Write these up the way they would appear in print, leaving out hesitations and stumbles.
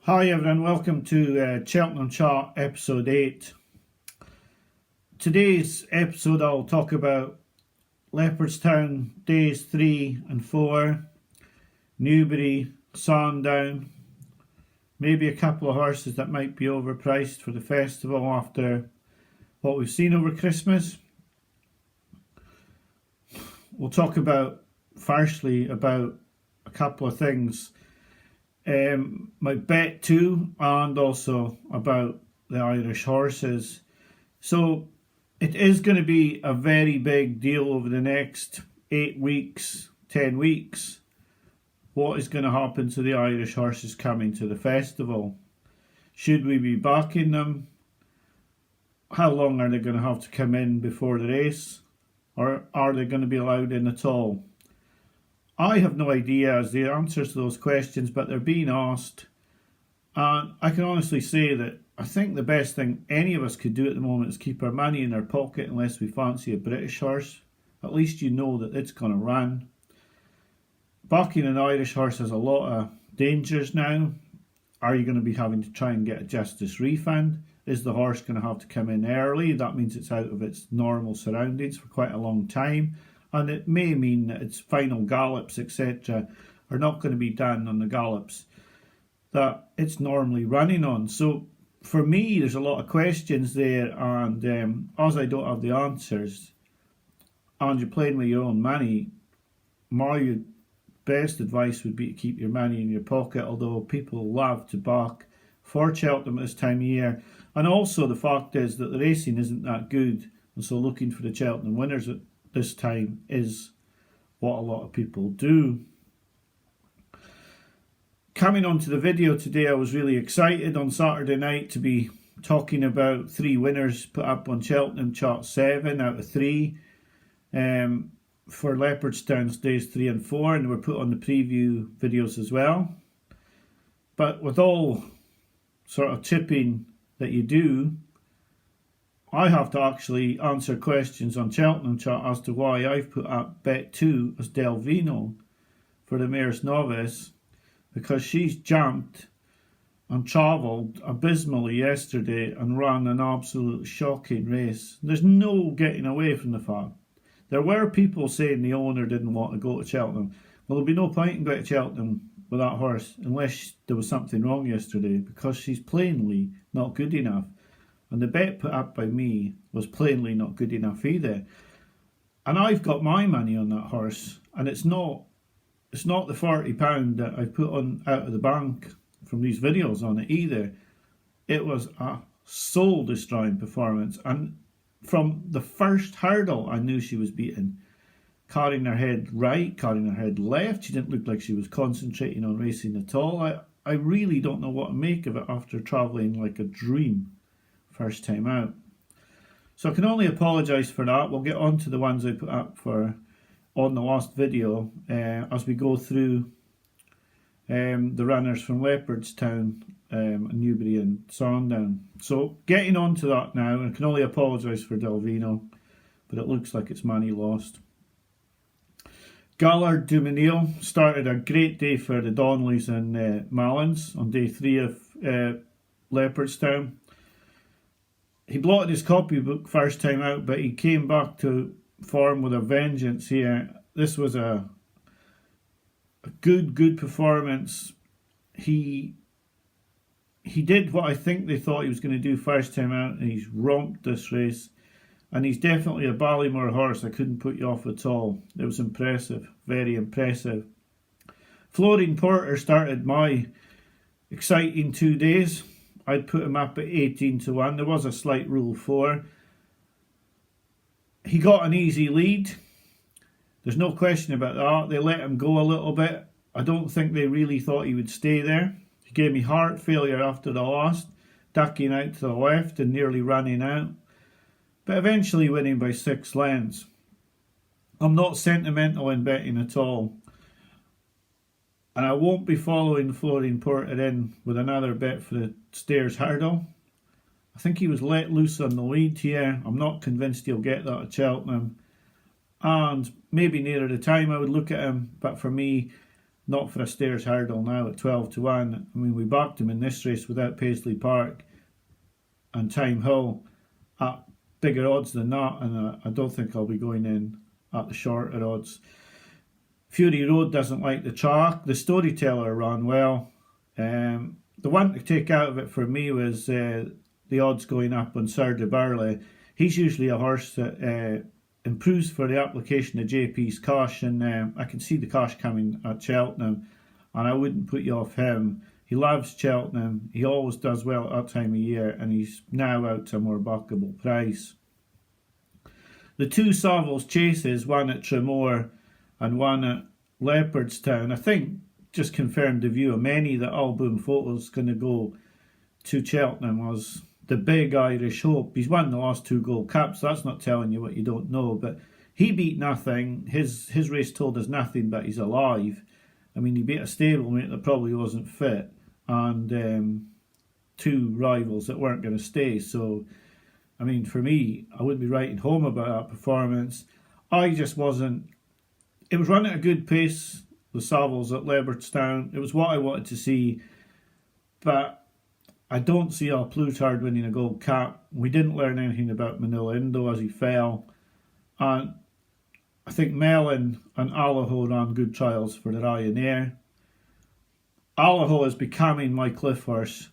Hi everyone, welcome to Cheltenham Chart episode 8. Today's episode I'll talk about Leopardstown days 3 and 4, Newbury, Sandown, maybe a couple of horses that might be overpriced for the festival after what we've seen over Christmas. We'll talk about, firstly, about a couple of things. My bet too, and also about the Irish horses. So it is going to be a very big deal over the next 8 weeks, 10 weeks. What is going to happen to the Irish horses coming to the festival? Should we be backing them? How long are they going to have to come in before the race? Or are they going to be allowed in at all? I have no idea as the answers to those questions, but they're being asked. And I can honestly say that I think the best thing any of us could do at the moment is keep our money in our pocket unless we fancy a British horse. At least you know that it's going to run. Backing an Irish horse has a lot of dangers now. Are you going to be having to try and get a justice refund? Is the horse going to have to come in early? That means it's out of its normal surroundings for quite a long time. And it may mean that its final gallops, etc., are not going to be done on the gallops that it's normally running on. So for me, there's a lot of questions there, and as I don't have the answers, and you're playing with your own money, my best advice would be to keep your money in your pocket, although people love to back for Cheltenham at this time of year. And also the fact is that the racing isn't that good, and so looking for the Cheltenham winners at this time is what a lot of people do. Coming on to the video today, I was really excited on Saturday night to be talking about 3 winners put up on Cheltenham Chart 7 out of 3 for Leopardstown's days 3 and 4, and they were put on the preview videos as well. But with all sort of tipping that you do, I have to actually answer questions on Cheltenham Chart as to why I've put up bet 2 as Delvino for the Mare's Novice, because she's jumped and travelled abysmally yesterday and ran an absolute shocking race. There's no getting away from the fact. There were people saying the owner didn't want to go to Cheltenham. Well, there'll be no point in going to Cheltenham with that horse unless there was something wrong yesterday, because she's plainly not good enough. And the bet put up by me was plainly not good enough either. And I've got my money on that horse, and it's not the £40 that I put on out of the bank from these videos on it either. It was a soul destroying performance, and from the first hurdle I knew she was beaten. Carrying her head right, carrying her head left. She didn't look like she was concentrating on racing at all. I really don't know what to make of it after travelling like a dream first time out. So I can only apologise for that. We'll get on to the ones I put up for on the last video as we go through the runners from Leopardstown, Newbury and Sandown. So getting on to that now, I can only apologise for Delvino, but it looks like it's money lost. Gallard Duminil started a great day for the Donnellys and Mallins on day 3 of Leopardstown. He blotted his copybook first time out, but he came back to form with a vengeance here. This was a good performance. He did what I think they thought he was going to do first time out, and he's romped this race. And he's definitely a Ballymore horse. I couldn't put you off at all. It was impressive, very impressive. Florine Porter started my exciting 2 days. I'd put him up at 18 to 1. There was a slight rule 4. He got an easy lead. There's no question about that. They let him go a little bit. I don't think they really thought he would stay there. He gave me heart failure after the last, ducking out to the left and nearly running out, but eventually winning by 6 lengths. I'm not sentimental in betting at all, and I won't be following Florine Porter in with another bet for the Stairs hurdle. I think he was let loose on the lead here. I'm not convinced he'll get that at Cheltenham, and maybe nearer the time I would look at him, but for me not for a stairs hurdle now at 12 to 1. I mean, we backed him in this race without Paisley Park and Time Hill at bigger odds than that, and I don't think I'll be going in at the shorter odds. Fury Road doesn't like the track. The Storyteller ran well. The one to take out of it for me was the odds going up on Sir de Burley. He's usually a horse that improves for the application of JP's cash, and I can see the cash coming at Cheltenham, and I wouldn't put you off him. He loves Cheltenham. He always does well at that time of year, and he's now out to a more backable price. The two Savills chases, one at Tremor and one at Leopardstown, I think just confirmed the view of many that Album Photo's going to go to Cheltenham as the big Irish hope. He's won the last 2 Gold Cups, so that's not telling you what you don't know, but he beat nothing. His race told us nothing but he's alive. I mean, he beat a stablemate that probably wasn't fit, and 2 rivals that weren't going to stay. So, I mean, for me, I wouldn't be writing home about that performance. I just wasn't. It was running at a good pace, the Savills at Leopardstown. It was what I wanted to see, but I don't see Al Plutard winning a Gold Cup. We didn't learn anything about Manila Indo as he fell, and I think Mellon and Allaho ran good trials for the Ryanair. Allaho is becoming my cliff horse,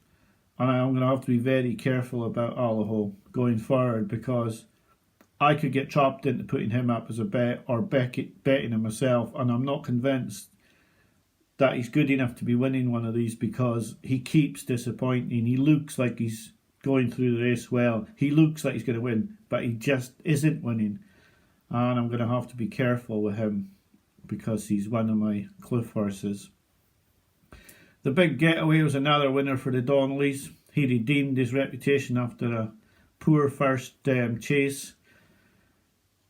and I'm going to have to be very careful about Allaho going forward, because I could get trapped into putting him up as a bet or betting him myself, and I'm not convinced that he's good enough to be winning one of these, because he keeps disappointing. He looks like he's going through the race well. He looks like he's going to win, but he just isn't winning. And I'm going to have to be careful with him because he's one of my cliff horses. The Big Getaway was another winner for the Donnellys. He redeemed his reputation after a poor first chase.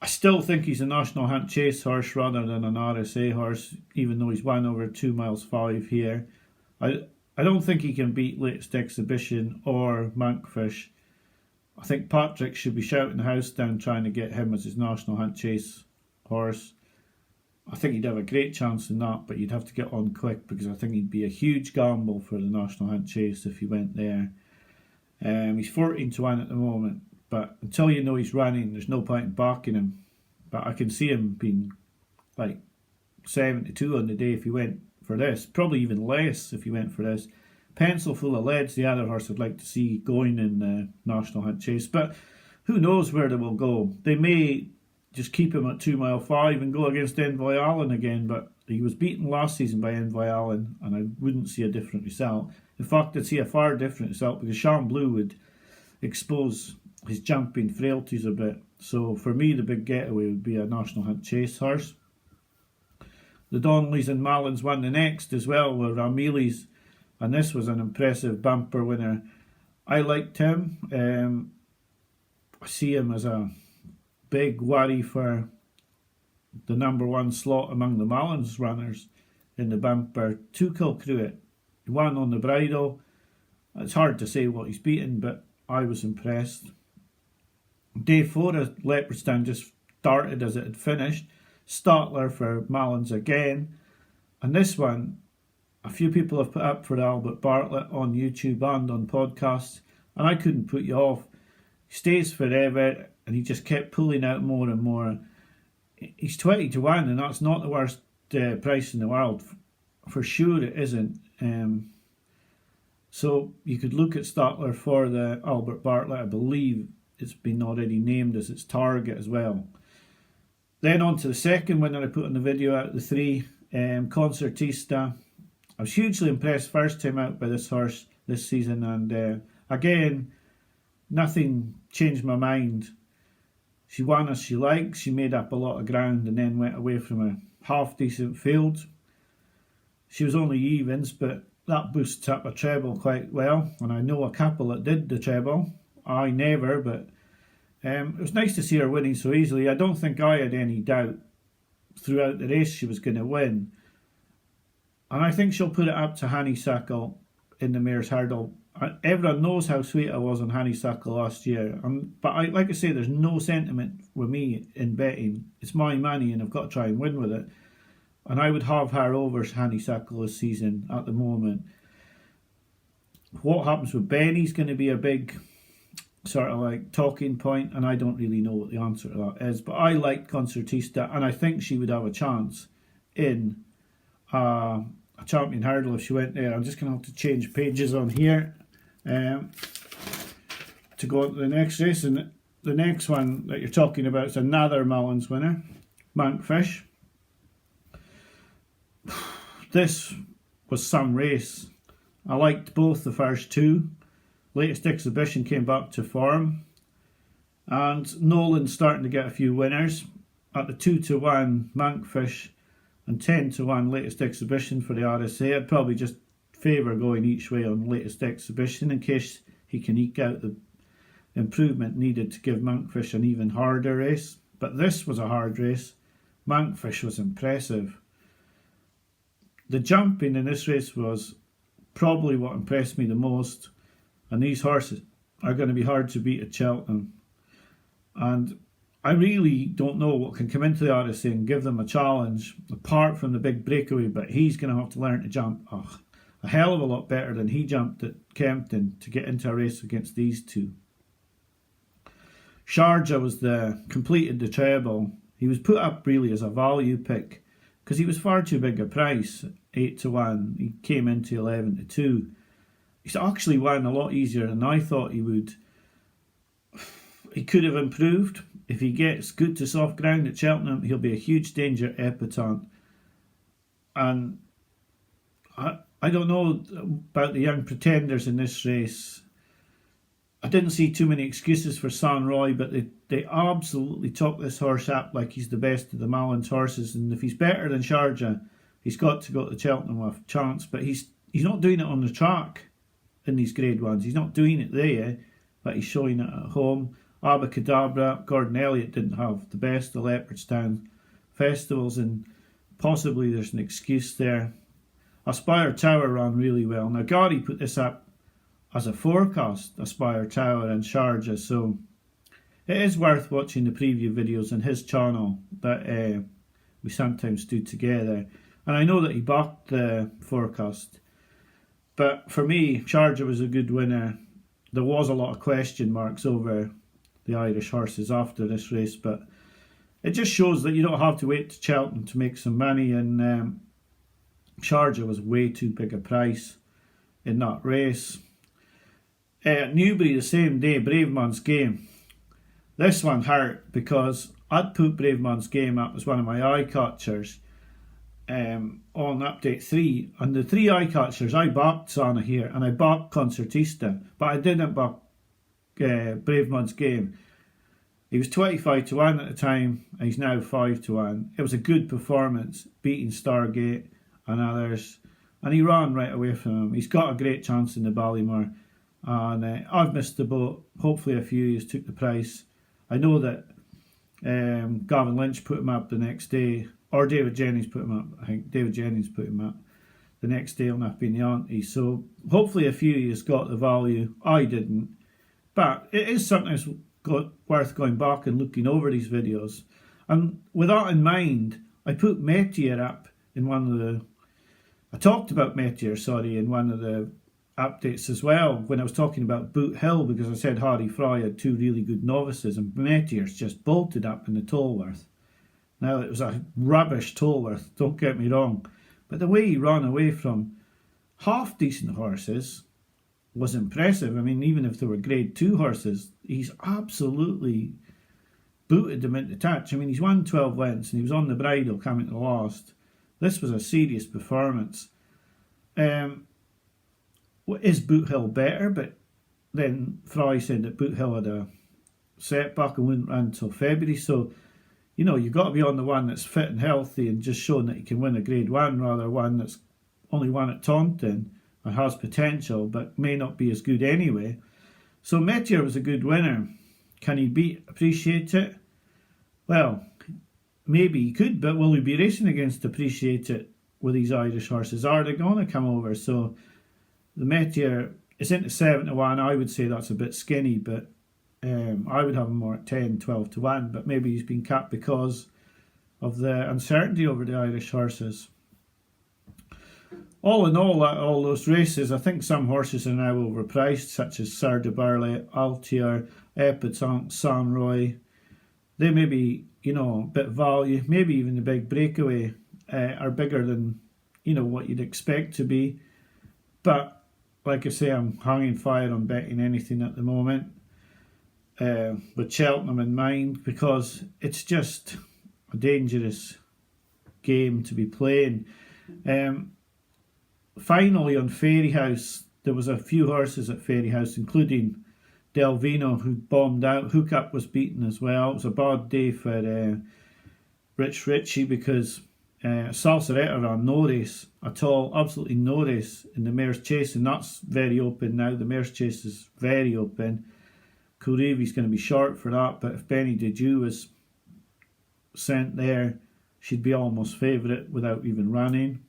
I still think he's a National Hunt Chase horse rather than an RSA horse, even though he's won over 2 miles 5 here. I don't think he can beat Latest Exhibition or Monkfish. I think Patrick should be shouting the house down trying to get him as his National Hunt Chase horse. I think he'd have a great chance in that, but you'd have to get on quick, because I think he'd be a huge gamble for the National Hunt Chase if he went there. He's 14 to 1 at the moment, but until you know he's running, there's no point in backing him. But I can see him being like 72 on the day if he went for this. Probably even less if he went for this. Pencil Full of Lead's the other horse I'd like to see going in the National Hunt Chase. But who knows where they will go. They may just keep him at 2 mile 5 and go against Envoy Allen again. But he was beaten last season by Envoy Allen, and I wouldn't see a different result. In fact, I'd see a far different result, because Sean Blue would expose his jumping frailties a bit. So for me, the Big Getaway would be a National Hunt Chase horse. The Donnellys and Mallins won the next as well, were Ramili's, and this was an impressive bumper winner. I liked him. I see him as a big worry for the number 1 slot among the Mallins runners in the bumper. 2 Kilcruit, 1 on the bridle. It's hard to say what he's beaten, but I was impressed. Day 4 of Leopardstown just started as it had finished. Statler for Mallins again. And this one, a few people have put up for Albert Bartlett on YouTube and on podcasts, and I couldn't put you off. He stays forever, and he just kept pulling out more and more. He's 20 to 1, and that's not the worst price in the world. For sure it isn't. So you could look at Statler for the Albert Bartlett. I believe it's been already named as its target as well. Then on to the second winner I put on the video out of the 3, Concertista. I was hugely impressed first time out by this horse this season, and again, nothing changed my mind. She won as she likes. She made up a lot of ground and then went away from a half decent field. She was only evens, but that boosts up a treble quite well, and I know a couple that did the treble. I never, but it was nice to see her winning so easily. I don't think I had any doubt throughout the race she was going to win. And I think she'll put it up to Honeysuckle in the Mayor's Hurdle. Everyone knows how sweet I was on Honeysuckle last year. But like I say, there's no sentiment with me in betting. It's my money and I've got to try and win with it. and I would have her over Honeysuckle this season at the moment. What happens with Benny's going to be a big sort of like talking point, and I don't really know what the answer to that is, but I liked Concertista, and I think she would have a chance in a champion hurdle if she went there. I'm just going to have to change pages on here to go on to the next race, and the next one that you're talking about is another Mullins winner, Monkfish. This was some race. I liked both the first two. Latest Exhibition came back to form, and Nolan's starting to get a few winners. At the 2-1 Monkfish and 10-1 Latest Exhibition for the RSA, I'd probably just favour going each way on Latest Exhibition in case he can eke out the improvement needed to give Monkfish an even harder race. But this was a hard race. Monkfish was impressive. The jumping in this race was probably what impressed me the most, and these horses are going to be hard to beat at Cheltenham. And I really don't know what can come into the RSA and give them a challenge, apart from the big breakaway, but he's going to have to learn to jump a hell of a lot better than he jumped at Kempton to get into a race against these two. Sharjah was completed the treble. He was put up really as a value pick because he was far too big a price, 8-1. He came into 11-2. He's actually won a lot easier than I thought he would. He could have improved. If he gets good to soft ground at Cheltenham, he'll be a huge danger epatante. And I don't know about the young pretenders in this race. I didn't see too many excuses for San Roy, but they absolutely talk this horse up like he's the best of the Mullins horses. And if he's better than Sharjah, he's got to go to Cheltenham with a chance. But he's not doing it on the track in these grade ones. He's not doing it there, but he's showing it at home. Abacadabra, Gordon Elliott didn't have the best of Leopardstown festivals, and possibly there's an excuse there. Aspire Tower ran really well. Now Gary put this up as a forecast, Aspire Tower and Sharjah, so it is worth watching the preview videos on his channel that we sometimes do together. And I know that he backed the forecast, but for me, Sharjah was a good winner. There was a lot of question marks over the Irish horses after this race, but it just shows that you don't have to wait to Cheltenham to make some money, and Sharjah was way too big a price in that race. At Newbury the same day, Braveman's Game. This one hurt because I'd put Braveman's Game up as one of my eye catchers on update 3, and the 3 eye catchers I backed Sana here, and I backed Concertista, but I didn't back Braveman's Game. He was 25-1 at the time, and he's now 5-1. It was a good performance, beating Stargate and others, and he ran right away from him. He's got a great chance in the Ballymore, and I've missed the boat. Hopefully a few years took the price. I know that Gavin Lynch put him up the next day, or David Jennings put him up. I think David Jennings put him up the next day on that being the auntie. So hopefully a few years got the value. I didn't. But it is sometimes worth going back and looking over these videos. And with that in mind, I put Metier up in one of the... I talked about Metier, in one of the updates as well, when I was talking about Boot Hill, because I said Harry Fry had 2 really good novices, and Metier's just bolted up in the Tolworth. Now, it was a rubbish Tolworth, don't get me wrong, but the way he ran away from half-decent horses was impressive. I mean, even if they were grade 2 horses, he's absolutely booted them into touch. I mean, he's won 12 lengths and he was on the bridle coming to the last. This was a serious performance. Is Boot Hill better? But then Fry said that Boot Hill had a setback and wouldn't run until February. So, you know, you've got to be on the one that's fit and healthy and just showing that he can win a grade 1, rather one that's only won at Taunton and has potential but may not be as good anyway. So Metier was a good winner. Can he Appreciate It? Well, maybe he could, but will he be racing against Appreciate It with these Irish horses? Are they going to come over? So the Metier is into 7-1. I would say that's a bit skinny, but I would have him more at 10, 12-1, but maybe he's been capped because of the uncertainty over the Irish horses. All in all those races, I think some horses are now overpriced, such as Sir de Burley, Altier, Epatante, San Roy. They may be, a bit value, maybe even the big breakaway are bigger than, what you'd expect to be. But, like I say, I'm hanging fire on betting anything at the moment with Cheltenham in mind, because it's just a dangerous game to be playing. Finally, on Fairyhouse, there was a few horses at Fairyhouse, including Delvino, who bombed out. Hookup was beaten as well. It was a bad day for Rich Ritchie, because Salsaretta ran no race at all, absolutely no race in the Mare's Chase, and that's very open now. The Mare's Chase is very open. Korevi's going to be short for that, but if Benny Deju was sent there, she'd be almost favourite without even running.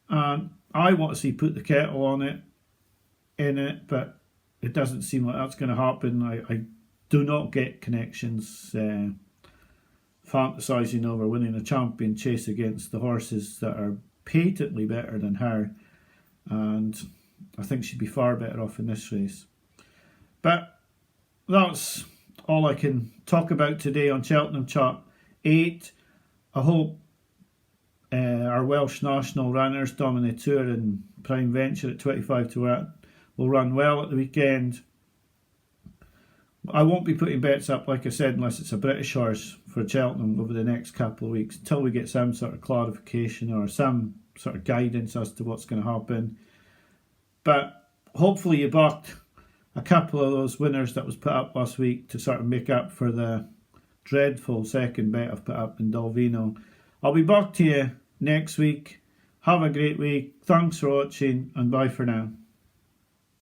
And I want to see Put the Kettle on it, in it, but it doesn't seem like that's going to happen. I do not get connections fantasising over winning a champion chase against the horses that are patently better than her, and I think she'd be far better off in this race. But that's all I can talk about today on Cheltenham Chart 8. I hope our Welsh national runners, Dominateur and Prime Venture at 25 to 1, will run well at the weekend. I won't be putting bets up, like I said, unless it's a British horse for Cheltenham over the next couple of weeks, until we get some sort of clarification or some sort of guidance as to what's going to happen. But hopefully you backed a couple of those winners that was put up last week to sort of make up for the dreadful second bet I've put up in Delvino. I'll be back to you next week. Have a great week. Thanks for watching, and bye for now.